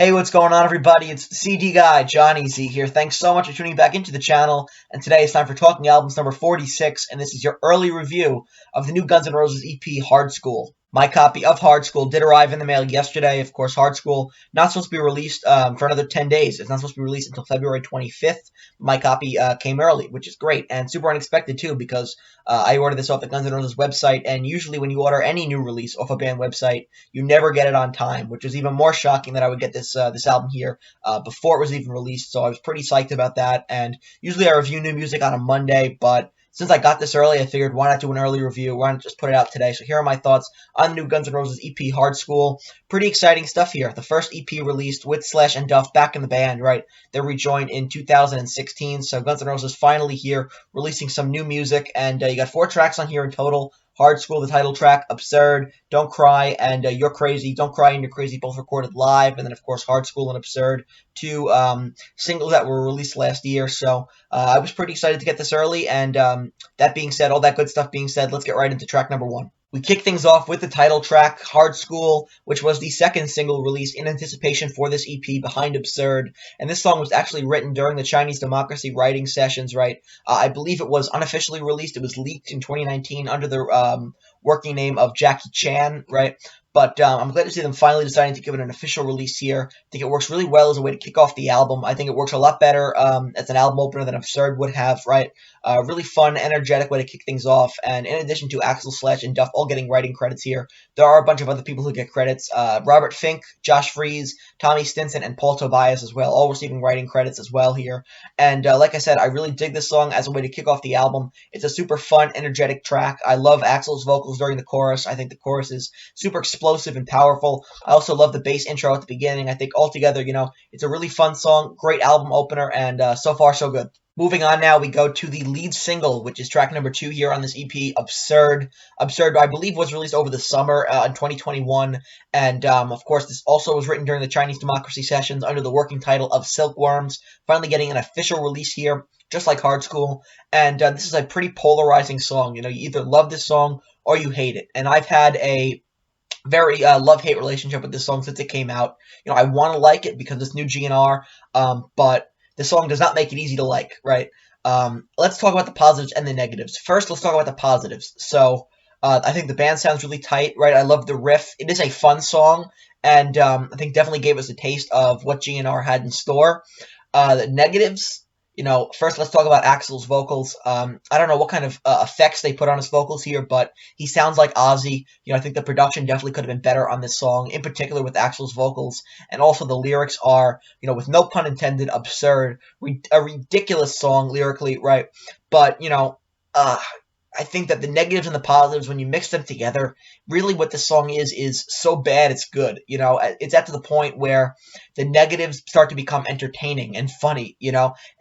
Hey, what's going on, everybody? It's the CD guy, Johnny Z here. Thanks so much for tuning back into the channel. And today it's time for Talking Albums number 46, and this is your early review of the new Guns N' Roses EP, Hard Skool. My copy of Hard Skool did arrive in the mail yesterday. Of course, Hard Skool not supposed to be released for another 10 days. It's not supposed to be released until February 25th. My copy came early, which is great, and super unexpected, too, because I ordered this off the Guns N' Roses website, and usually when you order any new release off a band website, you never get it on time, which is even more shocking that I would get this album here before it was even released, so I was pretty psyched about that, and usually I review new music on a Monday, but since I got this early, I figured why not do an early review, why not just put it out today. So here are my thoughts on the new Guns N' Roses EP, Hard Skool. Pretty exciting stuff here. The first EP released with Slash and Duff back in the band, right? They rejoined in 2016, so Guns N' Roses finally here releasing some new music, and you got 4 tracks on here in total. Hard Skool, the title track, Absurd, Don't Cry, and You're Crazy. Don't Cry and You're Crazy both recorded live, and then, of course, Hard Skool and Absurd, 2 singles that were released last year. So I was pretty excited to get this early, and that being said, all that good stuff being said, let's get right into track number 1. We kick things off with the title track, Hard Skool, which was the second single released in anticipation for this EP behind Absurd. And this song was actually written during the Chinese Democracy writing sessions, right? I believe it was unofficially released. It was leaked in 2019 under the working name of Jackie Chan, right? But I'm glad to see them finally deciding to give it an official release here. I think it works really well as a way to kick off the album. I think it works a lot better as an album opener than Absurd would have, right? Really fun, energetic way to kick things off. And in addition to Axl, Slash, and Duff all getting writing credits here, there are a bunch of other people who get credits. Robert Finck, Josh Freese, Tommy Stinson, and Paul Tobias as well, all receiving writing credits as well here. And like I said, I really dig this song as a way to kick off the album. It's a super fun, energetic track. I love Axl's vocals during the chorus. I think the chorus is super explosive and powerful. I also love the bass intro at the beginning. I think altogether, it's a really fun song, great album opener, and so far so good. Moving on now, we go to the lead single, which is track number 2 here on this EP, Absurd. Absurd, I believe, was released over the summer in 2021, and of course, this also was written during the Chinese Democracy sessions under the working title of Silkworms, finally getting an official release here, just like Hard Skool, and this is a pretty polarizing song. You either love this song or you hate it, and I've had a very love-hate relationship with this song since it came out. I want to like it because it's new GNR, but the song does not make it easy to like, right? Let's talk about the positives and the negatives. First, let's talk about the positives. So, I think the band sounds really tight, right? I love the riff. It is a fun song, and I think definitely gave us a taste of what GNR had in store. The negatives, first let's talk about Axl's vocals. I don't know what kind of effects they put on his vocals here, but he sounds like Ozzy. I think the production definitely could have been better on this song, in particular with Axl's vocals. And also the lyrics are, with no pun intended, absurd. A ridiculous song lyrically, right? But, I think that the negatives and the positives, when you mix them together, really what this song is so bad it's good. It's at to the point where the negatives start to become entertaining and funny,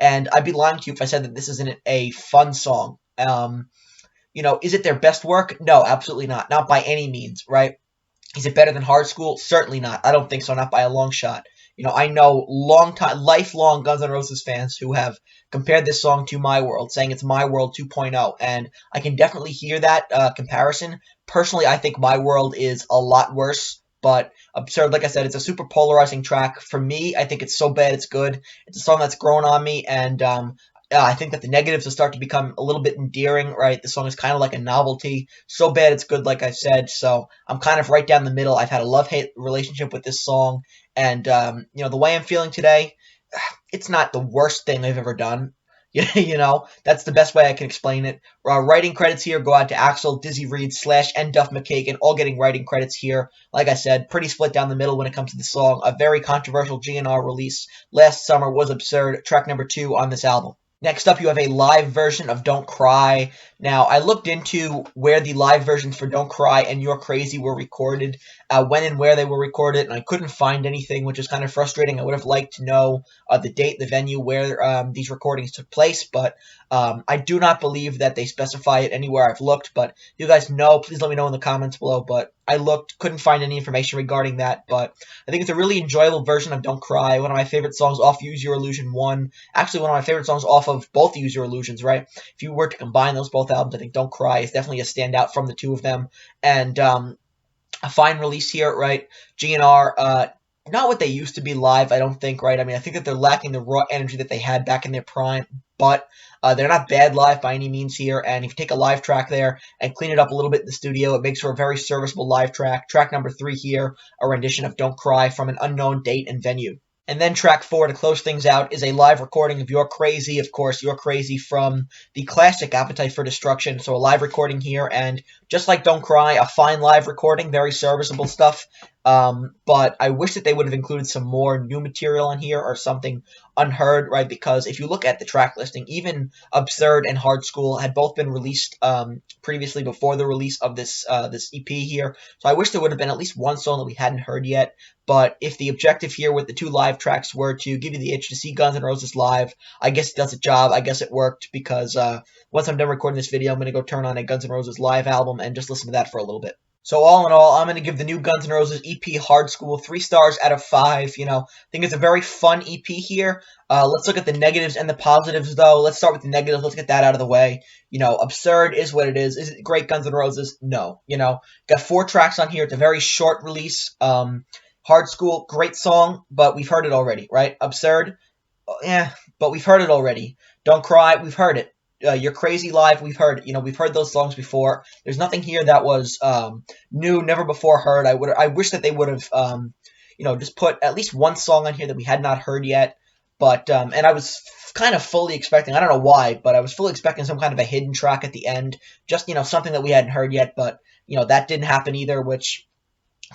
and I'd be lying to you if I said that this isn't a fun song. Is it their best work? No, absolutely not. Not by any means, right? Is it better than Hard Skool? Certainly not. I don't think so, not by a long shot. I know lifelong Guns N' Roses fans who have compared this song to My World, saying it's My World 2.0, and I can definitely hear that comparison. Personally, I think My World is a lot worse, but Absurd, like I said, it's a super polarizing track. For me, I think it's so bad it's good. It's a song that's grown on me, and I think that the negatives will start to become a little bit endearing, right? The song is kind of like a novelty. So bad it's good, like I said. So I'm kind of right down the middle. I've had a love-hate relationship with this song. And, the way I'm feeling today, it's not the worst thing I've ever done. That's the best way I can explain it. Writing credits here go out to Axl, Dizzy Reed, Slash, and Duff McKagan, all getting writing credits here. Like I said, pretty split down the middle when it comes to the song. A very controversial GNR release last summer was Absurd, track number 2 on this album. Next up, you have a live version of Don't Cry. Now, I looked into where the live versions for Don't Cry and You're Crazy were recorded, when and where they were recorded, and I couldn't find anything, which is kind of frustrating. I would have liked to know the date, the venue, where these recordings took place, but I do not believe that they specify it anywhere I've looked, but if you guys know, please let me know in the comments below, but I looked, couldn't find any information regarding that, but I think it's a really enjoyable version of Don't Cry, one of my favorite songs off Use Your Illusion 1, actually one of my favorite songs off of both Use Your Illusions, right? If you were to combine those both albums, I think Don't Cry is definitely a standout from the two of them, and a fine release here, right? GNR not what they used to be live, I don't think, right? I mean, I think that they're lacking the raw energy that they had back in their prime, but they're not bad live by any means here, and if you take a live track there and clean it up a little bit in the studio, it makes for a very serviceable live track. Track number 3 here, a rendition of Don't Cry from an unknown date and venue. And then track 4 to close things out is a live recording of You're Crazy, of course, You're Crazy from the classic Appetite for Destruction. So a live recording here, and just like Don't Cry, a fine live recording, very serviceable stuff. But I wish that they would have included some more new material on here or something unheard, right? Because if you look at the track listing, even Absurd and Hard School had both been released previously before the release of this EP here. So I wish there would have been at least one song that we hadn't heard yet. But if the objective here with the 2 live tracks were to give you the itch to see Guns N' Roses live, I guess it does its job. I guess it worked, because once I'm done recording this video, I'm going to go turn on a Guns N' Roses live album and just listen to that for a little bit. So all in all, I'm going to give the new Guns N' Roses EP Hard School 3 stars out of 5. You know, I think it's a very fun EP here. Let's look at the negatives and the positives, though. Let's start with the negatives. Let's get that out of the way. You know, Absurd is what it is. Is it great Guns N' Roses? No. You know, got 4 tracks on here. It's a very short release. Hard School, great song, but we've heard it already, right? Absurd, yeah, but we've heard it already. Don't Cry, we've heard it. You're Crazy live, we've heard it. You know, we've heard those songs before. There's nothing here that was new, never before heard. I wish that they would have, you know, just put at least one song on here that we had not heard yet. But and I was kind of fully expecting, I don't know why, but I was fully expecting some kind of a hidden track at the end, just, you know, something that we hadn't heard yet. But you know, that didn't happen either, which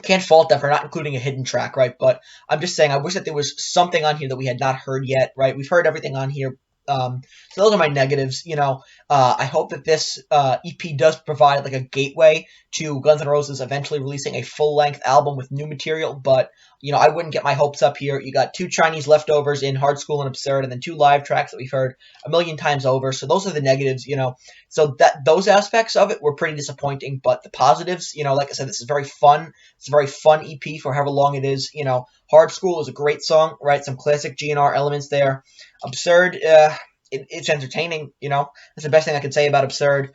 can't fault them for not including a hidden track, right? But I'm just saying, I wish that there was something on here that we had not heard yet, right? We've heard everything on here. So those are my negatives. You know, I hope that this EP does provide like a gateway to Guns N' Roses eventually releasing a full-length album with new material, but you know, I wouldn't get my hopes up here. You got 2 Chinese leftovers in Hard School and Absurd, and then 2 live tracks that we've heard a million times over. So those are the negatives, you know. So that those aspects of it were pretty disappointing, but the positives, you know, like I said, this is very fun. It's a very fun EP for however long it is. You know, Hard School is a great song, right? Some classic GNR elements there. Absurd, it's entertaining, you know. That's the best thing I can say about Absurd.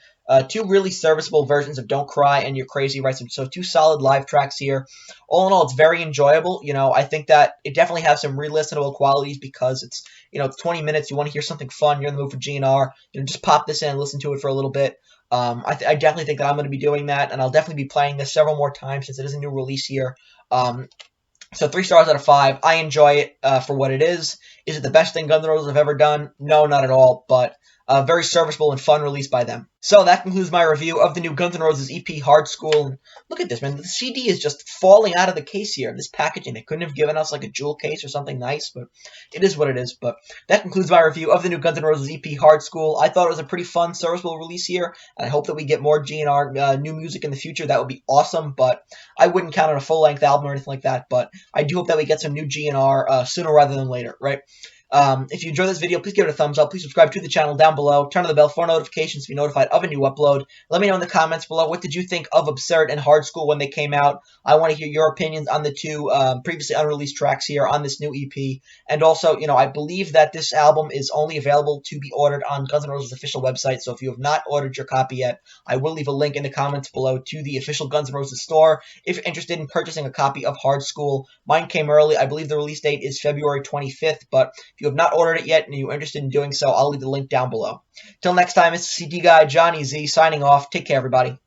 2 really serviceable versions of Don't Cry and You're Crazy, right? So 2 solid live tracks here. All in all, it's very enjoyable. You know, I think that it definitely has some re-listenable qualities because it's, you know, it's 20 minutes. You want to hear something fun. You're in the mood for GNR. You know, just pop this in and listen to it for a little bit. I definitely think that I'm going to be doing that, and I'll definitely be playing this several more times since it is a new release here. So 3 stars out of 5. I enjoy it for what it is. Is it the best thing Guns N' Roses have ever done? No, not at all, but very serviceable and fun release by them. So that concludes my review of the new Guns N' Roses EP Hard School. And look at this, man. The CD is just falling out of the case here. This packaging, they couldn't have given us like a jewel case or something nice, but it is what it is. But that concludes my review of the new Guns N' Roses EP Hard School. I thought it was a pretty fun, serviceable release here, and I hope that we get more GNR new music in the future. That would be awesome, but I wouldn't count on a full-length album or anything like that. But I do hope that we get some new GNR sooner rather than later, right? If you enjoyed this video, please give it a thumbs up. Please subscribe to the channel down below. Turn on the bell for notifications to be notified of a new upload. Let me know in the comments below, what did you think of Absurd and Hard School when they came out? I want to hear your opinions on the 2 previously unreleased tracks here on this new EP. And also, you know, I believe that this album is only available to be ordered on Guns N' Roses' official website. So if you have not ordered your copy yet, I will leave a link in the comments below to the official Guns N' Roses store if you're interested in purchasing a copy of Hard School. Mine came early. I believe the release date is February 25th, but if you have not ordered it yet and you're interested in doing so, I'll leave the link down below. Till next time, it's CD Guy Johnny Z signing off. Take care, everybody.